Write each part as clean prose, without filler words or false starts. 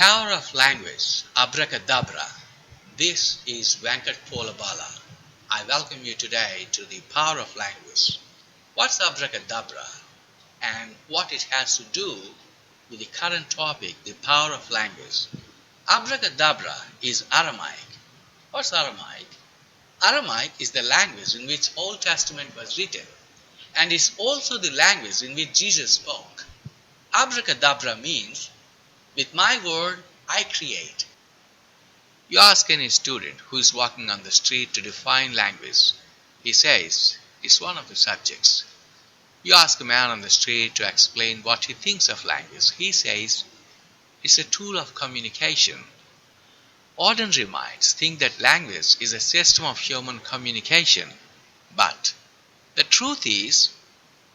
Power of language, abracadabra. This is Poolabala. I welcome you today to the power of language. What's abracadabra and what it has to do with the current topic, the power of language? Abracadabra is Aramaic. What's Aramaic? Aramaic is the language in which Old Testament was written and is also the language in which Jesus spoke. Abracadabra means, with my word, I create. You ask any student who is walking on the street to define language, he says it's one of the subjects. You ask a man on the street to explain what he thinks of language, he says it's a tool of communication. Ordinary minds think that language is a system of human communication, but the truth is,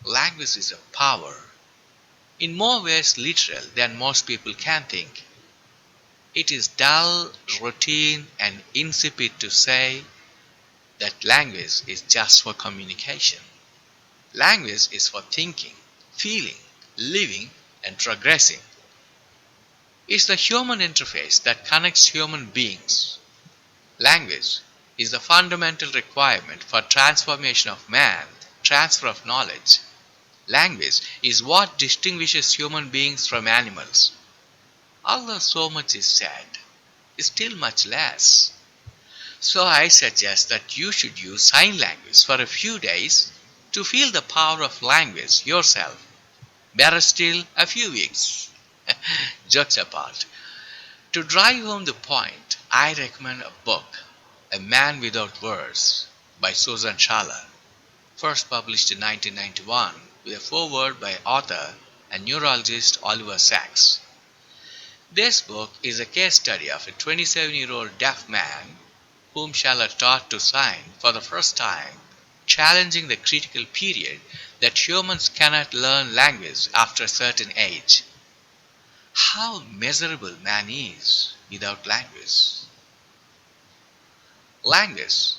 language is a power. In more ways literal than most people can think. It is dull, routine, and insipid to say that language is just for communication. Language is for thinking, feeling, living, and progressing. It's the human interface that connects human beings. Language is the fundamental requirement for transformation of man, transfer of knowledge. Language is what distinguishes human beings from animals. Although so much is said, still much less. So I suggest that you should use sign language for a few days to feel the power of language yourself. Better still, a few weeks. Jokes apart. To drive home the point, I recommend a book, A Man Without Words, by Susan Schaller, first published in 1991 with a foreword by author and neurologist Oliver Sacks. This book is a case study of a 27-year-old deaf man whom Schaller taught to sign for the first time, challenging the critical period that humans cannot learn language after a certain age. How miserable man is without language. Language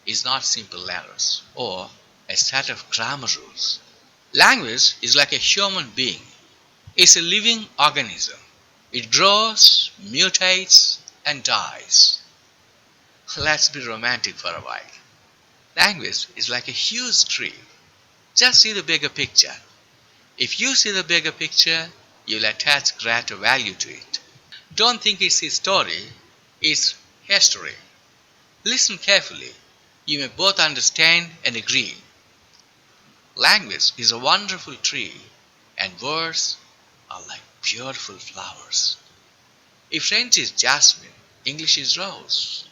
is not simple letters or a set of grammar rules. Language is like a human being. It's a living organism. It grows, mutates, and dies. Let's be romantic for a while. Language is like a huge tree. Just see the bigger picture. If you see the bigger picture, you'll attach greater value to it. Don't think it's his story, it's history. Listen carefully. You may both understand and agree. Language is a wonderful tree, and words are like beautiful flowers. If French is jasmine, English is rose.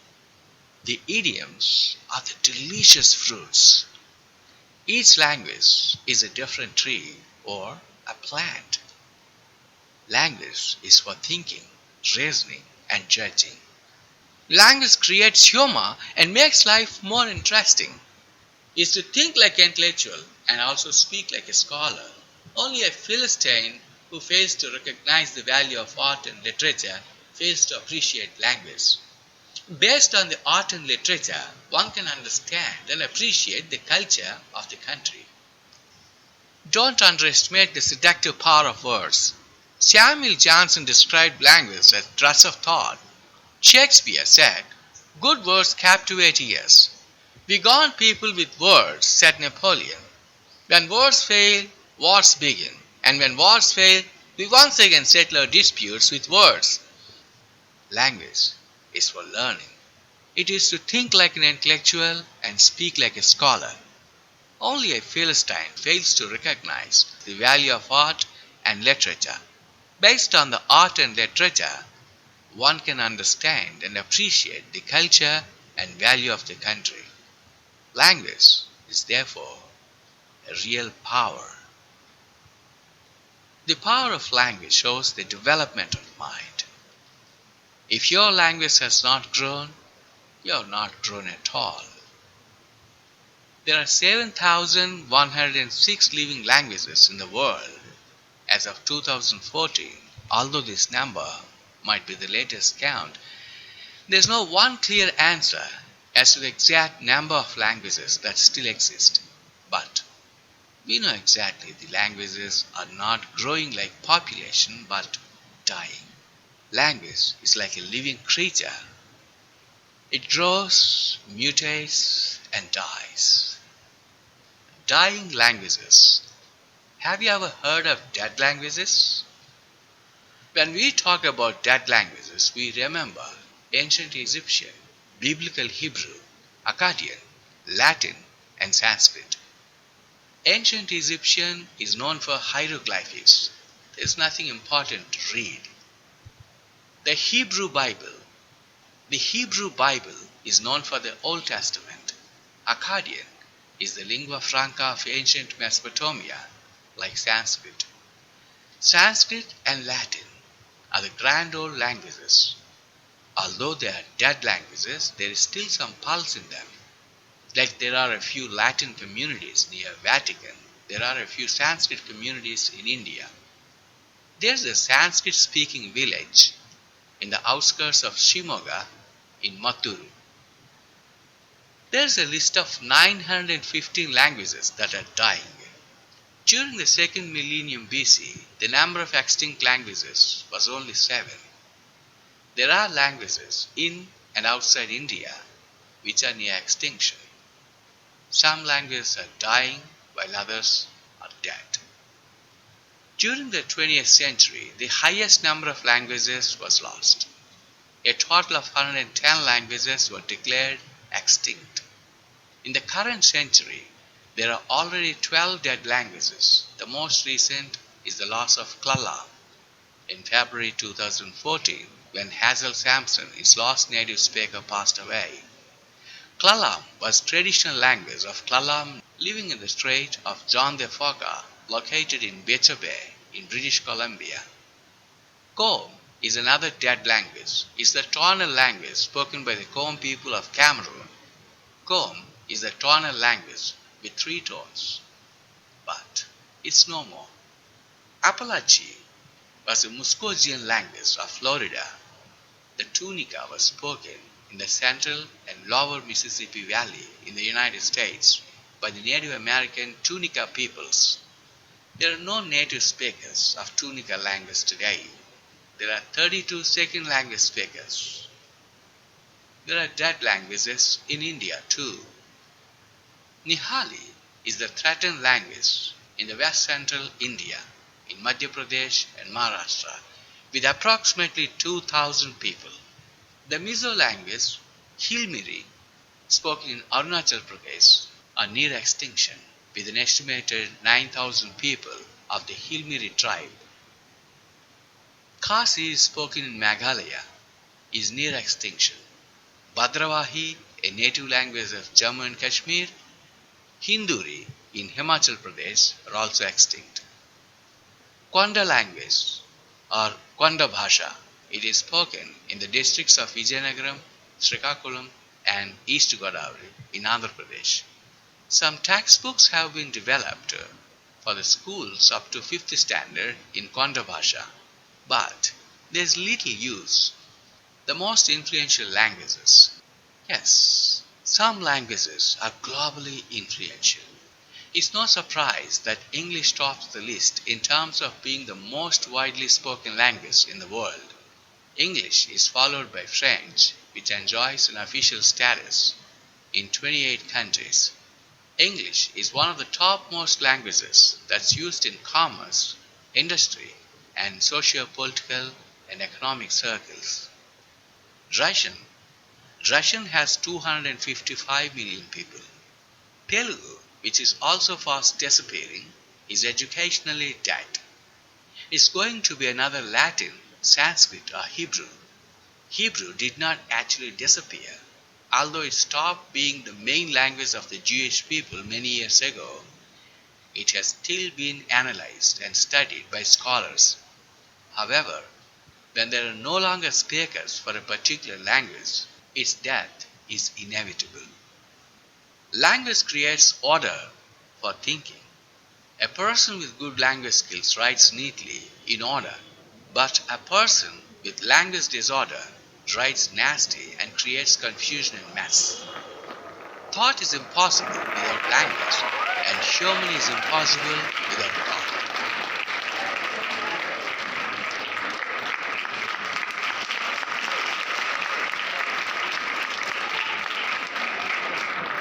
The idioms are the delicious fruits. Each language is a different tree or a plant. Language is for thinking, reasoning, and judging. Language creates humor and makes life more interesting. It's to think like an intellectual and also speak like a scholar. Only a Philistine who fails to recognize the value of art and literature fails to appreciate language. Based on the art and literature, one can understand and appreciate the culture of the country. Don't underestimate the seductive power of words. Samuel Johnson described language as dress of thought. Shakespeare said, "Good words captivate ears." We gaunt people with words, said Napoleon. When words fail, wars begin. And when wars fail, we once again settle our disputes with words. Language is for learning. It is to think like an intellectual and speak like a scholar. Only a Philistine fails to recognize the value of art and literature. Based on the art and literature, one can understand and appreciate the culture and value of the country. Language is therefore a real power. The power of language shows the development of mind. If your language has not grown, you have not grown at all. There are 7,106 living languages in the world as of 2014, although this number might be the latest count. There is no one clear answer as to the exact number of languages that still exist, but we know exactly the languages are not growing like population but dying. Language is like a living creature. It grows, mutates, and dies. Dying languages. Have you ever heard of dead languages? When we talk about dead languages, we remember ancient Egyptian, Biblical Hebrew, Akkadian, Latin, and Sanskrit. Ancient Egyptian is known for hieroglyphics. There's nothing important to read. The Hebrew Bible. The Hebrew Bible is known for the Old Testament. Akkadian is the lingua franca of ancient Mesopotamia, like Sanskrit. Sanskrit and Latin are the grand old languages. Although they are dead languages, there is still some pulse in them. Like there are a few Latin communities near Vatican, there are a few Sanskrit communities in India. There's a Sanskrit speaking village in the outskirts of Shimoga in Matturu. There's a list of 915 languages that are dying. During the second millennium BC, the number of extinct languages was only 7. There are languages in and outside India which are near extinction. Some languages are dying while others are dead. During the 20th century, the highest number of languages was lost. A total of 110 languages were declared extinct. In the current century, there are already 12 dead languages. The most recent is the loss of Klalam in February 2014 when Hazel Sampson, its last native speaker, passed away. Klalam was traditional language of Klalam living in the Strait of John de Foca, located in Becher Bay in British Columbia. Kom is another dead language. It's the tonal language spoken by the Kom people of Cameroon. Kom is the tonal language with 3 tones, but it's no more. Appalachian was a Muscogean language of Florida. The Tunica was spoken in the central and lower Mississippi Valley in the United States by the Native American Tunica peoples. There are no native speakers of Tunica language today. There are 32 second language speakers. There are dead languages in India too. Nihali is the threatened language in the west central India, in Madhya Pradesh and Maharashtra, with approximately 2,000 people. The Mizo language, Hilmiri, spoken in Arunachal Pradesh, are near extinction, with an estimated 9,000 people of the Hilmiri tribe. Khasi is spoken in Meghalaya, is near extinction. Bhadravahi, a native language of Jammu and Kashmir, Hinduri in Himachal Pradesh are also extinct. Konda language or Konda Bhasha, it is spoken in the districts of Vijayanagaram, Srikakulam and East Godavari in Andhra Pradesh. Some textbooks have been developed for the schools up to 5th standard in Konda Bhasha, but there is little use. The most influential languages. Yes, some languages are globally influential. It's no surprise that English tops the list in terms of being the most widely spoken language in the world. English is followed by French, which enjoys an official status in 28 countries. English is one of the topmost languages that's used in commerce, industry, and socio-political and economic circles. Russian has 255 million people. Telugu, which is also fast disappearing, is educationally dead. It's going to be another Latin, Sanskrit, or Hebrew. Hebrew did not actually disappear. Although it stopped being the main language of the Jewish people many years ago, it has still been analyzed and studied by scholars. However, when there are no longer speakers for a particular language, its death is inevitable. Language creates order for thinking. A person with good language skills writes neatly in order, but a person with language disorder writes nasty and creates confusion and mess. Thought is impossible without language, and human is impossible without thought.